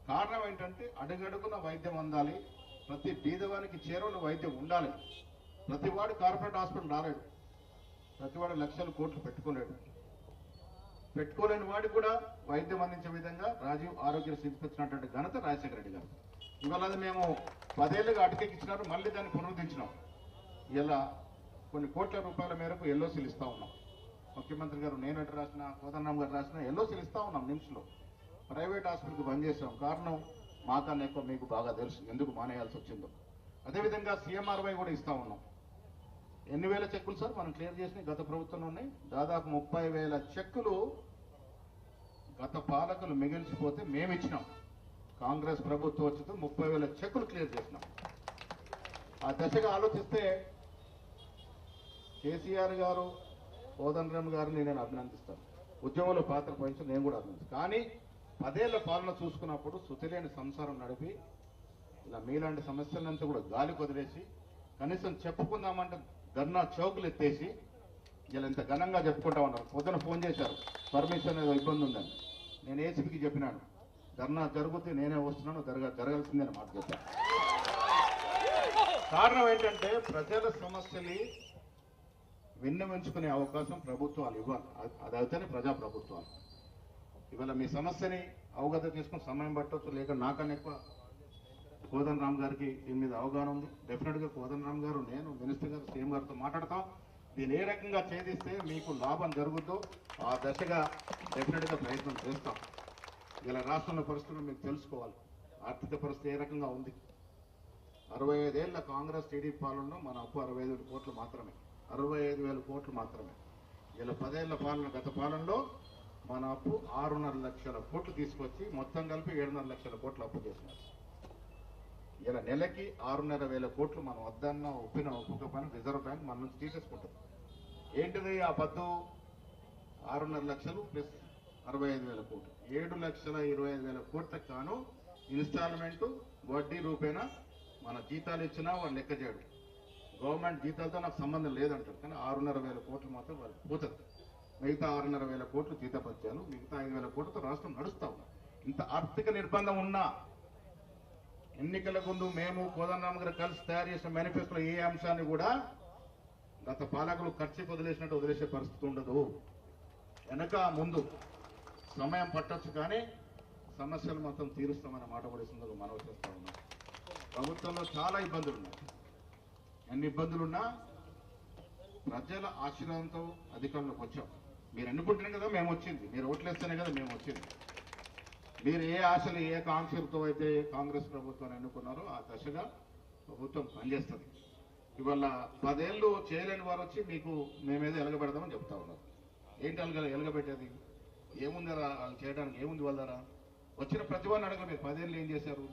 కారణం ఏంటంటే అడుగడుగున వైద్యం అందాలి, ప్రతి బీదవానికి చేరువలో వైద్యం ఉండాలి. ప్రతివాడు కార్పొరేట్ హాస్పిటల్ రాలేడు, ప్రతివాడు లక్షల కోట్లు పెట్టుకోలేని వాడికి కూడా వైద్యం అందించే విధంగా రాజీవ్ ఆరోగ్యశ్రీ తీసుకొచ్చినటువంటి ఘనత రాజశేఖర రెడ్డి గారు. ఇవాళ అది మేము 10 ఏళ్ళుగా అటకెక్కించినారు, మళ్ళీ దాన్ని పునరుద్ధరించినాం. ఇలా కొన్ని కోట్ల రూపాయల మేరకు ఎల్ఓసీలు ఇస్తా ఉన్నాం. ముఖ్యమంత్రి గారు నేను ఎటు రాసిన, కోదండరామ్ గారు రాసిన ఎల్ఓసీలు ఇస్తా ఉన్నాం. నిమ్స్లో ప్రైవేట్ హాస్పిటల్కి బంద్ చేసాం. కారణం మాకన్నా ఎక్కువ మీకు బాగా తెలుసు ఎందుకు మానేయాల్సి వచ్చిందో. అదేవిధంగా CMRY కూడా ఇస్తా ఉన్నాం. ఎన్ని వేల చెక్కులు సార్ మనం క్లియర్ చేసిన గత ప్రభుత్వంలో ఉన్నాయి? దాదాపు 30,000 చెక్కులు గత పాలకులు మిగిల్చిపోతే మేము ఇచ్చినాం. కాంగ్రెస్ ప్రభుత్వం వచ్చితే 30,000 చెక్కులు క్లియర్ చేసినాం. ఆ దశగా ఆలోచిస్తే కేసీఆర్ గారు, కోదండరామ్ గారిని నేను అభినందిస్తాను. ఉద్యమంలో పాత్ర వహించి నేను కూడా అభినందిస్తాను. కానీ 10 ఏళ్ల పాలన చూసుకున్నప్పుడు శుతిలేని సంసారం నడిపి ఇలా మీలాంటి సమస్యలంతా కూడా గాలి వదిలేసి కనీసం చెప్పుకుందామంటే ధర్నా చౌకులు ఎత్తేసి ఇలా ఇంత ఘనంగా చెప్పుకుంటా ఉన్నారు. పొద్దున ఫోన్ చేశారు, పర్మిషన్ ఏదో ఇబ్బంది ఉందని. నేను ఏసీపీకి చెప్పినాను, ధర్నా జరిగితే నేనే వస్తున్నాను, జరగాల్సిందని మాట చెప్పాను. కారణం ఏంటంటే ప్రజల సమస్యలు విన్నవించుకునే అవకాశం ప్రభుత్వాలు ఇవ్వాలి. అది అయితేనే ప్రజాప్రభుత్వాలు. ఇవాళ మీ సమస్యని అవగత చేసుకుని సమయం పట్టవచ్చు, లేక నాకన్నా ఎక్కువ కోదండరామ్ గారికి దీని మీద అవగాహన ఉంది. డెఫినెట్గా కోదండరామ్ గారు, నేను, మినిస్టర్ గారు, సీఎం గారితో మాట్లాడతాం. దీన్ని ఏ రకంగా ఛేదిస్తే మీకు లాభం జరుగుతుందో ఆ దశగా డెఫినెట్గా ప్రయత్నం చేస్తాం. ఇలా రాష్ట్రంలో పరిస్థితులు మీకు తెలుసుకోవాలి. ఆర్థిక పరిస్థితి ఏ రకంగా ఉంది. 65 ఏళ్ల కాంగ్రెస్ టీడీపీ పాలనలో మన అప్పు 65,000 కోట్లు మాత్రమే, 65,000 కోట్లు మాత్రమే. ఇలా 10 ఏళ్ల పాలన, గత పాలనలో మన అప్పు 6.5 లక్షల కోట్లు తీసుకొచ్చి మొత్తం కలిపి 7.5 లక్షల కోట్లు అప్పు చేసినారు. ఇలా నెలకి 6,500 కోట్లు మనం వద్దన్న ఒప్పుకపోయిన రిజర్వ్ బ్యాంక్ మన నుంచి తీసేసుకుంటుంది. ఏంటిది ఆ పద్దు? 6.5 లక్షలు ప్లస్ 65,000 కోట్లు, 7,25,000 కోట్లకు కాను ఇన్స్టాల్మెంట్ వడ్డీ రూపేణా మన జీతాలు ఇచ్చినా వాళ్ళు లెక్క చేయడు. గవర్నమెంట్ జీతాలతో నాకు సంబంధం లేదంటారు, కానీ 6,500 కోట్లు మాత్రం వాళ్ళకి పోతుంది. మిగతా 6,500 కోట్లు జీతపత్యాలు, మిగతా 5,000 కోట్లతో రాష్ట్రం నడుస్తా ఉన్నాం. ఇంత ఆర్థిక నిర్బంధం ఉన్నా ఎన్నికల ముందు మేము కోదండరామ్ గారు కలిసి తయారు చేసిన మేనిఫెస్టోలో ఏ అంశాన్ని కూడా గత పాలకులు ఖర్చు వదిలేసే పరిస్థితి ఉండదు. వెనక ముందు సమయం పట్టొచ్చు, కానీ సమస్యలు మొత్తం తీరుస్తామనే మాట కూడా సందర్భంగా మనవి చేస్తా ఉన్నాం. ప్రభుత్వంలో చాలా ఇబ్బందులు ఉన్నాయి. ఎన్ని ఇబ్బందులున్నా ప్రజల ఆశీర్వాదంతో అధికారంలోకి వచ్చాం. మీరు ఎన్నుకుంటేనే కదా మేము వచ్చింది, మీరు ఓట్లేస్తేనే కదా మేము వచ్చింది. మీరు ఏ ఆశలు, ఏ కాంక్షలతో అయితే కాంగ్రెస్ ప్రభుత్వాన్ని ఎన్నుకున్నారో ఆ దశగా ప్రభుత్వం పనిచేస్తుంది. ఇవాళ 10 ఏళ్ళు చేయలేని వారు వచ్చి మీకు మేమేదో ఎలగబెడదామని చెప్తా ఉన్నారు. ఏంటి ఎలగబెట్టేది? ఏముంది వాళ్ళు చేయడానికి? ఏముంది వాళ్ళ ద్వారా? వచ్చిన ప్రతిభాన్ని అడగ. మీరు 10 ఏళ్ళు ఏం చేశారు?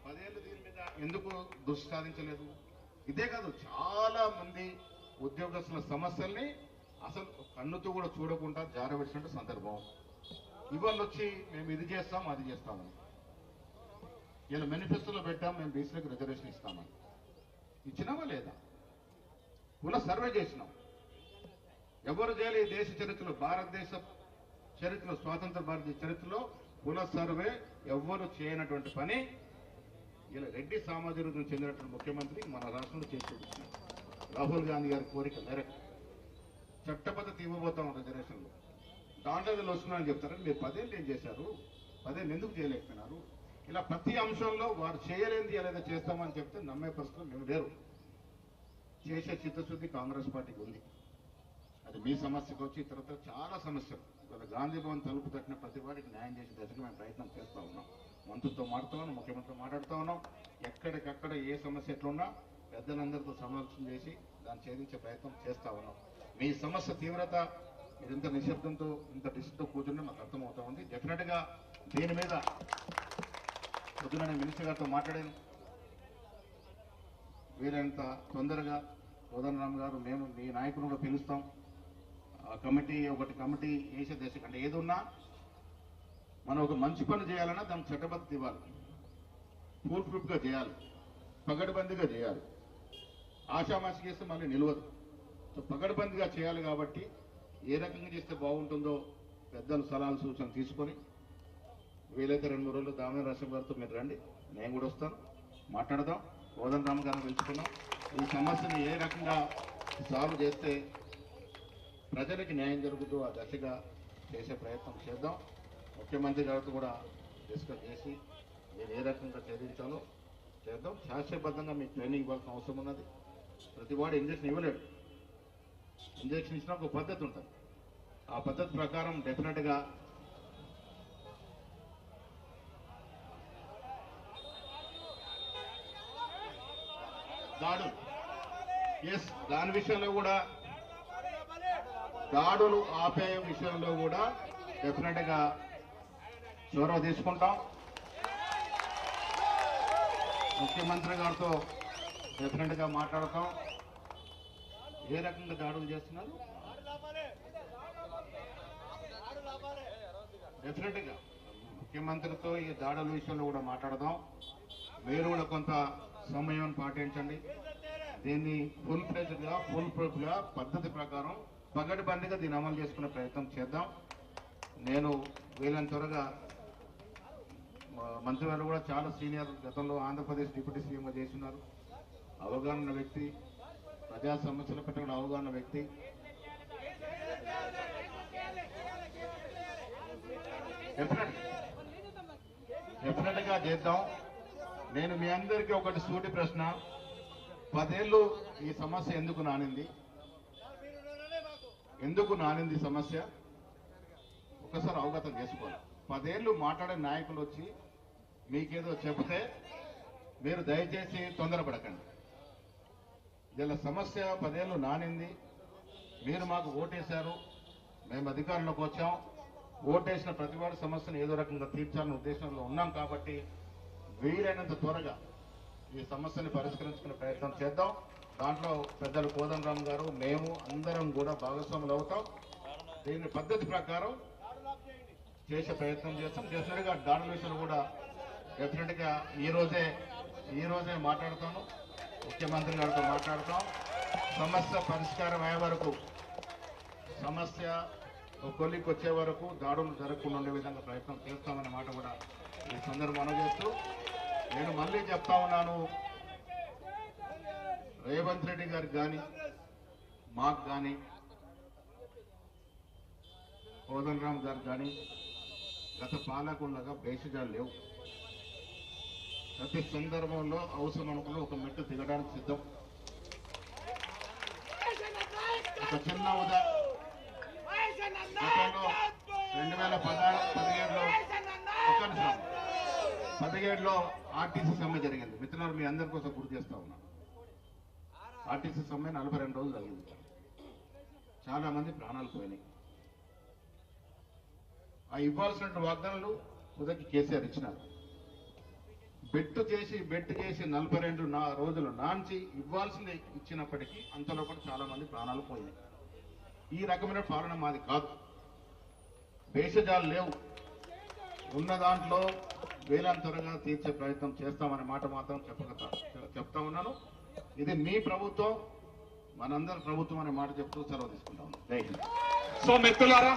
10 ఏళ్ళు దీని మీద ఎందుకు దృష్టి సాధించలేదు? ఇదే కాదు, చాలా మంది ఉద్యోగస్తుల సమస్యల్ని అసలు కన్నుతో కూడా చూడకుండా జారబెట్టినట్టు సందర్భం. ఇవాళ వచ్చి మేము ఇది చేస్తాం, అది చేస్తామని. ఇలా మేనిఫెస్టోలో పెట్టాం, మేము బీసీలకు రిజర్వేషన్ ఇస్తామని. ఇచ్చినామా లేదా? కుల సర్వే చేసినాం. ఎవరు చేయాలి? దేశ చరిత్రలో, భారతదేశ చరిత్రలో, స్వాతంత్ర భారతదేశ చరిత్రలో కుల సర్వే ఎవ్వరు చేయనటువంటి పని ఇలా రెడ్డి సామాజిక వర్గం చెందినటువంటి ముఖ్యమంత్రి మన రాష్ట్రంలో చేసి చూపించినారు. రాహుల్ గాంధీ గారి కోరిక మేరకు చట్టబద్ధత ఇవ్వబోతాం రిజర్వేషన్లో. దాంట్లో వస్తున్నారని చెప్తారని మీరు 10 ఏళ్ళు ఏం చేశారు? 10 ఏళ్ళు ఎందుకు చేయలేకపోయినారు? ఇలా ప్రతి అంశంలో వారు చేయలేనిది ఎలా చేస్తామని చెప్తే నమ్మే పరిస్థితులు మేము లేరు. చేసే చిత్తశుద్ధి కాంగ్రెస్ పార్టీకి ఉంది. అది మీ సమస్యకు వచ్చి తర్వాత చాలా సమస్యలు. ఇవాళ గాంధీ భవన్ తలుపు తట్టిన ప్రతి వారికి న్యాయం చేసే దశగా మేము ప్రయత్నం చేస్తూ ఉన్నాం. మంత్రులతో మాట్లాడుతున్నాం, ముఖ్యమంత్రితో మాట్లాడుతూ ఉన్నాం. ఎక్కడికక్కడ ఏ సమస్య ఎట్లున్నా పెద్దలందరితో సమాలోచన చేసి దాన్ని ఛేదించే ప్రయత్నం చేస్తూ ఉన్నాం. మీ సమస్య తీవ్రత మీరు ఇంత నిశ్శబ్దంతో, ఇంత డిస్ట్తో కూర్చుంటే మాకు అర్థమవుతా ఉంది. డెఫినెట్గా దీని మీద పొద్దున నేను మినిస్టర్ గారితో మాట్లాడాను. వీరంత తొందరగా కోదండరామ్ గారు, మేము మీ నాయకులు కూడా పిలుస్తాం. ఒకటి కమిటీ వేసే దశ అంటే ఏదున్నా మనం ఒక మంచి పని చేయాలన్నా దానికి చట్టబద్ధత ఇవ్వాలి, ఫుల్ ప్రూఫ్గా చేయాలి, పగడబందిగా చేయాలి. ఆషామాషి చేస్తే మళ్ళీ నిలవదు. సో పగడబందిగా చేయాలి. కాబట్టి ఏ రకంగా చేస్తే బాగుంటుందో పెద్దలు సలహాలు సూచనలు తీసుకొని వీలైతే 2-3 రోజులు దామోదర రాష్ట్రం గారితో మీరు రండి, నేను కూడా వస్తాను, మాట్లాడదాం. కోదండరామ్ గారిని పిలుచుకున్నాం. ఈ సమస్యను ఏ రకంగా సాల్వ్ చేస్తే ప్రజలకి న్యాయం జరుగుతూ ఆ దశగా చేసే ప్రయత్నం చేద్దాం. ముఖ్యమంత్రి గారితో కూడా డిస్కస్ చేసి మీరు ఏ రకంగా ఛేదించాలో చేద్దాం. శాస్త్రీయబద్ధంగా మీకు ట్రైనింగ్ ఇవ్వాల్సిన అవసరం ఉన్నది. ప్రతి వాడు ఇంజక్షన్ ఇవ్వలేడు. ఇంజక్షన్ ఇచ్చిన ఒక పద్ధతి ఉంటుంది. ఆ పద్ధతి ప్రకారం డెఫినెట్గా దాడులు దాని విషయంలో కూడా దాడులు ఆపే విషయంలో కూడా డెఫినెట్గా చొరవ తీసుకుంటాం. ముఖ్యమంత్రి గారితో డెఫినెట్గా మాట్లాడతాం. ఏ రకంగా దాడులు చేస్తున్నారు డెఫినెట్గా ముఖ్యమంత్రితో ఈ దాడుల విషయంలో కూడా మాట్లాడదాం. మీరు కూడా కొంత సమయం పాటించండి. దీన్ని ఫుల్ ఫ్లెజ్డ్గా ఫుల్ ప్రూఫ్గా పద్ధతి ప్రకారం పగటిబందిగా దీన్ని అమలు చేసుకునే ప్రయత్నం చేద్దాం. నేను వీళ్ళని త్వరగా మంత్రివారు కూడా చాలా సీనియర్, గతంలో ఆంధ్రప్రదేశ్ డిప్యూటీ సీఎంగా చేస్తున్నారు, అవగాహన వ్యక్తి, ప్రజా సమస్యల పట్ల కూడా అవగాహన వ్యక్తి. డెఫినెట్గా చేద్దాం. నేను మీ అందరికీ ఒకటి సూటి ప్రశ్న, 10 ఏళ్ళు ఈ సమస్య ఎందుకు నానింది? సమస్య ఒకసారి అవగతం చేసుకోవాలి. 10 ఏళ్ళు మాట్లాడే నాయకులు వచ్చి మీకేదో చెబితే మీరు దయచేసి తొందరపడకండి. ఇలా సమస్య 10 ఏళ్ళు నానింది. మీరు మాకు ఓటేశారు, మేము అధికారంలోకి వచ్చాం. ఓటేసిన ప్రతివాడి సమస్యను ఏదో రకంగా తీర్చాలనే ఉద్దేశంలో ఉన్నాం కాబట్టి వీలైనంత త్వరగా ఈ సమస్యని పరిష్కరించుకునే ప్రయత్నం చేద్దాం. దాంట్లో పెద్దలు కోదండరామ్ గారు, మేము అందరం కూడా భాగస్వాములు అవుతాం. దీని పద్ధతి ప్రకారం చేసే ప్రయత్నం చేస్తాం. డెఫినెట్గా దాడుల విషయంలో కూడా డెఫినెట్గా ఈ రోజే మాట్లాడతాను, ముఖ్యమంత్రి గారితో మాట్లాడతాం. సమస్య పరిష్కారం అయ్యే వరకు, సమస్య కొలికి వచ్చే వరకు దాడులు జరగకుండా ఉండే విధంగా ప్రయత్నం చేస్తామనే మాట కూడా ఈ సందర్భం చేస్తూ నేను మళ్ళీ చెప్తా ఉన్నాను, రేవంత్ రెడ్డి గారికి కానీ మాకు కానీ కోదండరామ్ గారికి కానీ గత పాలకులుగా భేషజాలు లేవు. ప్రతి సందర్భంలో అవసరం అనుకున్న ఒక మెట్టు దిగడానికి సిద్ధం. ఒక చిన్న ఉదాహరణ, గతంలో 2017లో ఆర్టీసీ సమ్మె జరిగింది. మిత్రులారు మీ అందరి కోసం గుర్తు చేస్తా ఉన్నాను. ఆర్టీసీ సమ్మె 42 రోజులు జరిగింది. చాలా మంది ప్రాణాలు పోయినాయి. ఆ ఇవ్వాల్సిన వాగ్దానాలు ఉదకి కేసీఆర్ ఇచ్చినారు. బెట్టు చేసి 42 రోజులు నాంచి ఇవ్వాల్సింది ఇచ్చినప్పటికీ అంతలో కూడా చాలా మంది ప్రాణాలు పోయినాయి. ఈ రకమైన పాలన మాది కాదు. భేషజాలు లేవు. ఉన్న దాంట్లో వేలాంతరంగా తీర్చే ప్రయత్నం చేస్తామనే మాట మాత్రం చెప్తా ఉన్నాను. ఇది మీ ప్రభుత్వం, మనందరి ప్రభుత్వం అనే మాట చెప్తూ సెలవు తీసుకుంటా ఉన్నాను. జై హింద్. సో మిత్రులారా,